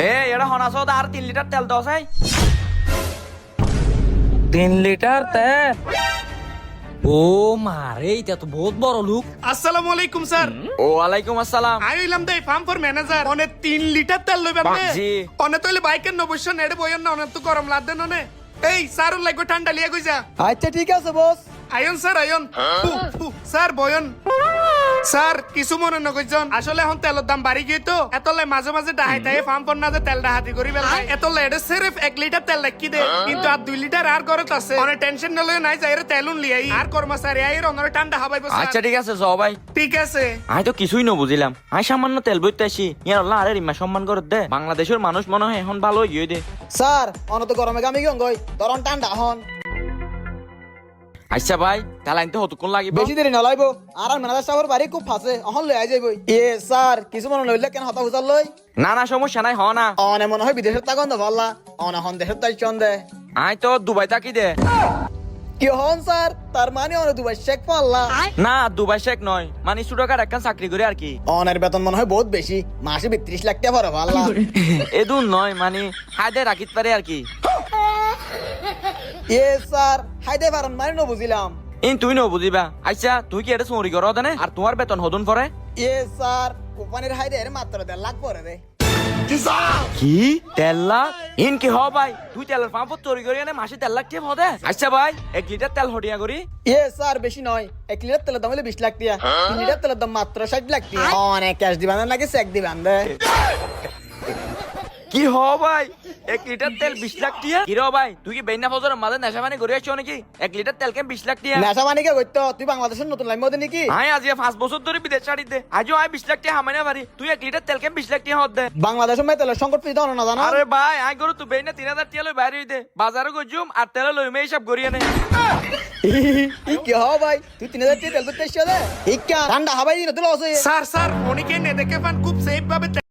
এটা হনাসো আর 3 লিটার তেল দাও চাই। 3 লিটার তেল? ও মারে, এটা তো বহুত বড় লোক। আসসালামু আলাইকুম স্যার। ওয়ালাইকুম আসসালাম। আই হইলাম দে ফার্ম ফর ম্যানেজার। অনে 3 লিটার তেল লইবেন নে? জি। অনে তইলে বাইকের নবশ্য নেড়ে বইন না, অনে তো গরম লাদ দেন অনে। এই স্যার লাগবে ঠান্ডা লিয়া কইছা। আচ্ছা ঠিক আছে বস। আয়ন স্যার আয়ন। স্যার বয়ন। স্যার কিছু মনে নকইজন, আসলে এখন তেলের দাম বাড়ি গিয়ে তো এতলে মাঝে মাঝে ডাহাই তাই ফার্ম ফর না যে তেল ডাহাতি করি বেলা এতলে এটা সির্ফ 1 লিটার তেল লাকি দে, কিন্তু আর 2 লিটার আর করত আছে। অনে টেনশন নলে নাই যাইরে তেলুন লিয়াই আর কর্মচারী আইর অনরে ঠান্ডা হাবাইবো স্যার। আচ্ছা ঠিক আছে যাও ভাই। ঠিক আছে। আই তো কিছুই ন বুঝিলাম। আই সামান্য তেল বইতে আসি, ইয়ার আল্লাহ আরে রিমা সম্মান করে দে। বাংলাদেশের মানুষ মনে হয় এখন ভালো হইয়ে দে। স্যার অনত গরমে গামি গই দরন ঠান্ডা হন। আচ্ছা ভাই, তাহলে আনতে কতক্ষণ লাগিব? বেশি দেরি নলাইবো। আর ম্যানেজার সাহেবের বাড়ি খুব ফাঁসে, অহন লই আই যাইবই। স্যার কিছু মনে লইলে কেন হতা হুজার লই? না না সমস্যা নাই, হ না। অনে মনে হয় বিদেশের তাগন্ধ ভাল্লা, অনে হন দেশের তাই চন্দে। আই তো দুবাই থাকি দে। কি হন স্যার? তার মানে অনে দুবাই শেখ পাল্লা? না দুবাই শেখ নয়, মানে ছোটকার একখান চাকরি করে আর কি। অনের বেতন মনে হয় বহুত বেশি, মাসে 32 লাখ টাকা ভরে পাল্লা। এদুন নয়, মানে হায়দে রাখিত পারে আর কি। স্যার হাইদে পারেন মানে ন বুঝিলাম। তুই ন বুঝিবা। আচ্ছা তুই কি এটা চুরি করো দেনে আর তোমার বেতন হদুন পরে? স্যার কোম্পানির হাইদে মাত্র 1.5 লাখ পরে রে। কি 1.5 লাখ? কি হ ভাই, তুই তেলের পাম্প চুরি করি আনে মাসে 1.5 লাখ টিপ হদে? আচ্ছা ভাই 1 লিটার তেল হটিয়া করি। স্যার বেশি নয়, 1 লিটার তেলের দাম হলে 20 লাখ টাকা, 3 লিটার তেলের দাম মাত্র 60 লাখ টাকা। অনেক ক্যাশ দিবান নাকি চেক দিবান দে? কি হ ভাই 1 লিটার তেল 20 লাখ টিয়া? কি র ভাই, তুই কি বেইনা ফজরের মাঝে নেশা পানি করে আসছো নাকি? 1 লিটার তেল কেন 20 লাখ টিয়া? নেশা মানে কে কইতো? তুই বাংলাদেশের নতুন লাইন মধ্যে নাকি? আই আজ 5 বছর ধরে বিদেশ ছাড়ি দে, আজও আই 20 লাখ টিয়া হামাইনা পারি। তুই 1 লিটার তেল কেন 20 লাখ টিয়া হদ দে? বাংলাদেশের মধ্যে তেলের সংকট তুই জানো না জানো? আরে ভাই আই গরু তুই বেইনা 3000 টিয়া লই বাইরে দে, বাজারে গজুম আর তেল লই মে হিসাব করি আনে। কি হ ভাই, তুই 3000 টাকা তেল করতে এসছো রে? ঠিক ঠান্ডা হাবাই দিন তো লস হয়ে। স্যার স্যার অনেকে নে দেখে পান খুব সেফ ভাবে